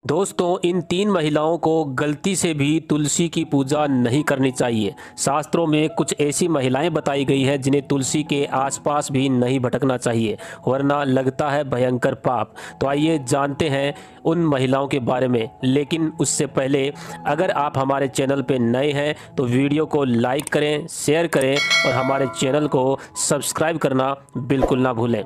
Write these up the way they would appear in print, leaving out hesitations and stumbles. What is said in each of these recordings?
दोस्तों, इन तीन महिलाओं को गलती से भी तुलसी की पूजा नहीं करनी चाहिए। शास्त्रों में कुछ ऐसी महिलाएं बताई गई हैं जिन्हें तुलसी के आसपास भी नहीं भटकना चाहिए, वरना लगता है भयंकर पाप। तो आइए जानते हैं उन महिलाओं के बारे में। लेकिन उससे पहले अगर आप हमारे चैनल पर नए हैं तो वीडियो को लाइक करें, शेयर करें और हमारे चैनल को सब्सक्राइब करना बिल्कुल ना भूलें।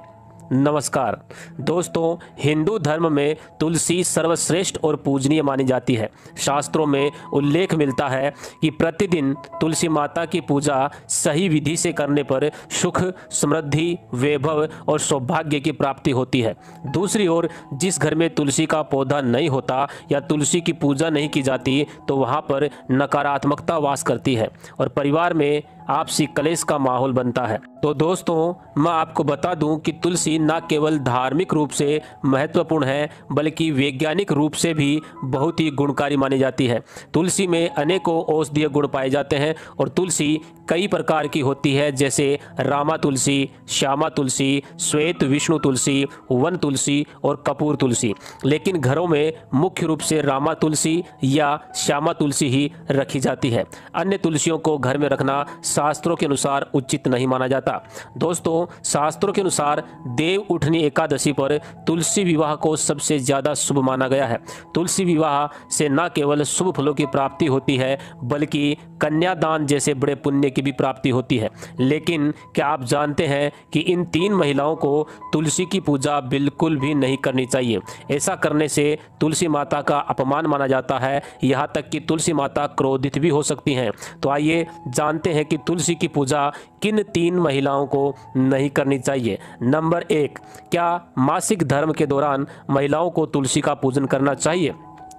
नमस्कार दोस्तों, हिंदू धर्म में तुलसी सर्वश्रेष्ठ और पूजनीय मानी जाती है। शास्त्रों में उल्लेख मिलता है कि प्रतिदिन तुलसी माता की पूजा सही विधि से करने पर सुख, समृद्धि, वैभव और सौभाग्य की प्राप्ति होती है। दूसरी ओर जिस घर में तुलसी का पौधा नहीं होता या तुलसी की पूजा नहीं की जाती तो वहाँ पर नकारात्मकता वास करती है और परिवार में आपसी कलेश का माहौल बनता है। तो दोस्तों, मैं आपको बता दूं कि तुलसी न केवल धार्मिक रूप से महत्वपूर्ण है बल्कि वैज्ञानिक रूप से भी बहुत ही गुणकारी मानी जाती है। तुलसी में अनेकों औषधीय गुण पाए जाते हैं और तुलसी कई प्रकार की होती है, जैसे रामा तुलसी, श्यामा तुलसी, श्वेत विष्णु तुलसी, वन तुलसी और कपूर तुलसी। लेकिन घरों में मुख्य रूप से रामा तुलसी या श्यामा तुलसी ही रखी जाती है। अन्य तुलसियों को घर में रखना शास्त्रों के अनुसार उचित नहीं माना जाता। दोस्तों, शास्त्रों के अनुसार देव उठनी एकादशी पर तुलसी विवाह को सबसे ज्यादा शुभ माना गया है। तुलसी विवाह से न केवल शुभ फलों की प्राप्ति होती है बल्कि कन्यादान जैसे बड़े पुण्य की भी प्राप्ति होती है। लेकिन क्या आप जानते हैं कि इन तीन महिलाओं को तुलसी की पूजा बिल्कुल भी नहीं करनी चाहिए। ऐसा करने से तुलसी माता का अपमान माना जाता है, यहाँ तक कि तुलसी माता क्रोधित भी हो सकती हैं। तो आइए जानते हैं कि तुलसी की पूजा किन तीन महिलाओं को नहीं करनी चाहिए। नंबर 1, क्या मासिक धर्म के दौरान महिलाओं को तुलसी का पूजन करना चाहिए?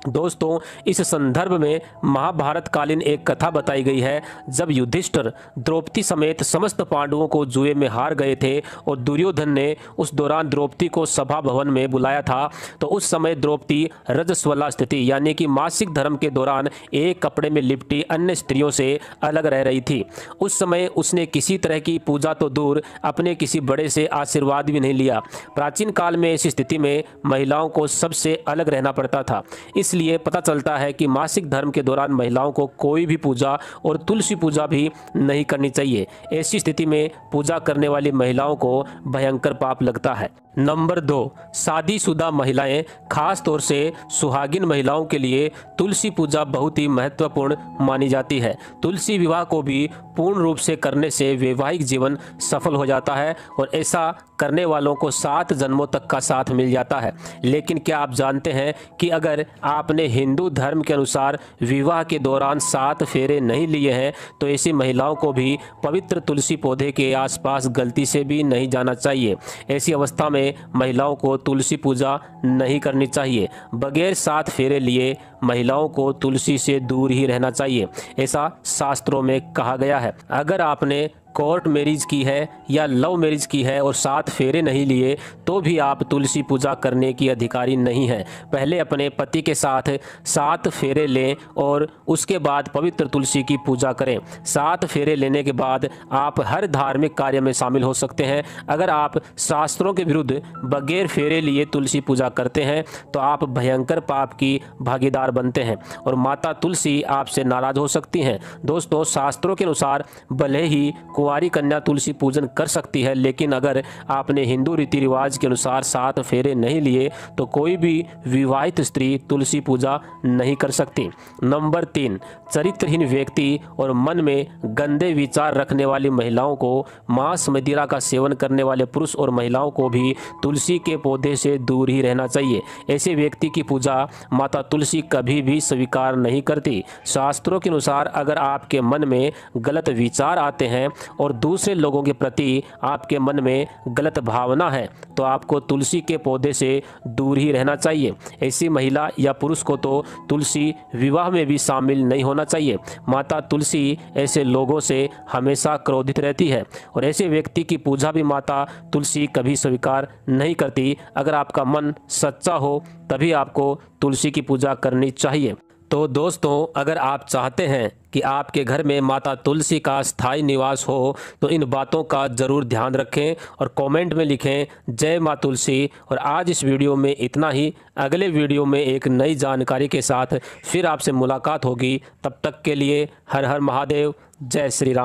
दोस्तों, इस संदर्भ में महाभारत कालीन एक कथा बताई गई है जब युधिष्ठिर द्रौपदी समेत समस्त पांडवों को जुए में हार गए थे और दुर्योधन ने उस दौरान द्रौपदी को सभा भवन में बुलाया था। तो उस समय द्रौपदी रजस्वला स्थिति यानी कि मासिक धर्म के दौरान एक कपड़े में लिपटी अन्य स्त्रियों से अलग रह रही थी। उस समय उसने किसी तरह की पूजा तो दूर, अपने किसी बड़े से आशीर्वाद भी नहीं लिया। प्राचीन काल में ऐसी स्थिति में महिलाओं को सबसे अलग रहना पड़ता था। इसलिए पता चलता है कि मासिक धर्म के दौरान महिलाओं को कोई भी पूजा और तुलसी पूजा भी नहीं करनी चाहिए। ऐसी स्थिति में पूजा करने वाली महिलाओं को भयंकर पाप लगता है। नंबर 2, शादीशुदा महिलाएं, खास तौर से सुहागिन महिलाओं के लिए तुलसी पूजा बहुत ही महत्वपूर्ण मानी जाती है। तुलसी विवाह को भी पूर्ण रूप से करने से वैवाहिक जीवन सफल हो जाता है और ऐसा करने वालों को 7 जन्मों तक का साथ मिल जाता है। लेकिन क्या आप जानते हैं कि अगर आपने हिंदू धर्म के अनुसार विवाह के दौरान 7 फेरे नहीं लिए हैं तो ऐसी महिलाओं को भी पवित्र तुलसी पौधे के आसपास गलती से भी नहीं जाना चाहिए। ऐसी अवस्था में महिलाओं को तुलसी पूजा नहीं करनी चाहिए। बगैर 7 फेरे लिए महिलाओं को तुलसी से दूर ही रहना चाहिए, ऐसा शास्त्रों में कहा गया है। अगर आपने कोर्ट मैरिज की है या लव मैरिज की है और 7 फेरे नहीं लिए तो भी आप तुलसी पूजा करने की अधिकारी नहीं हैं। पहले अपने पति के साथ 7 फेरे लें और उसके बाद पवित्र तुलसी की पूजा करें। 7 फेरे लेने के बाद आप हर धार्मिक कार्य में शामिल हो सकते हैं। अगर आप शास्त्रों के विरुद्ध बगैर फेरे लिए तुलसी पूजा करते हैं तो आप भयंकर पाप की भागीदार बनते हैं और माता तुलसी आपसे नाराज हो सकती हैं। दोस्तों, शास्त्रों के अनुसार भले ही कुंवारी कन्या तुलसी पूजन कर सकती है, लेकिन अगर आपने हिंदू रीति रिवाज के अनुसार 7 फेरे नहीं लिए तो कोई भी विवाहित स्त्री तुलसी पूजा नहीं कर सकती। नंबर 3, चरित्रहीन व्यक्ति और मन में गंदे विचार रखने वाली महिलाओं को, मांस मदिरा का सेवन करने वाले पुरुष और महिलाओं को भी तुलसी के पौधे से दूर ही रहना चाहिए। ऐसे व्यक्ति की पूजा माता तुलसी कभी भी स्वीकार नहीं करती। शास्त्रों के अनुसार अगर आपके मन में गलत विचार आते हैं और दूसरे लोगों के प्रति आपके मन में गलत भावना है तो आपको तुलसी के पौधे से दूर ही रहना चाहिए। ऐसी महिला या पुरुष को तो तुलसी विवाह में भी शामिल नहीं होना चाहिए। माता तुलसी ऐसे लोगों से हमेशा क्रोधित रहती है और ऐसे व्यक्ति की पूजा भी माता तुलसी कभी स्वीकार नहीं करती। अगर आपका मन सच्चा हो तभी आपको तुलसी की पूजा करनी चाहिए। तो दोस्तों, अगर आप चाहते हैं कि आपके घर में माता तुलसी का स्थायी निवास हो तो इन बातों का ज़रूर ध्यान रखें और कमेंट में लिखें जय माँ तुलसी। और आज इस वीडियो में इतना ही। अगले वीडियो में एक नई जानकारी के साथ फिर आपसे मुलाकात होगी। तब तक के लिए हर हर महादेव, जय श्री राम।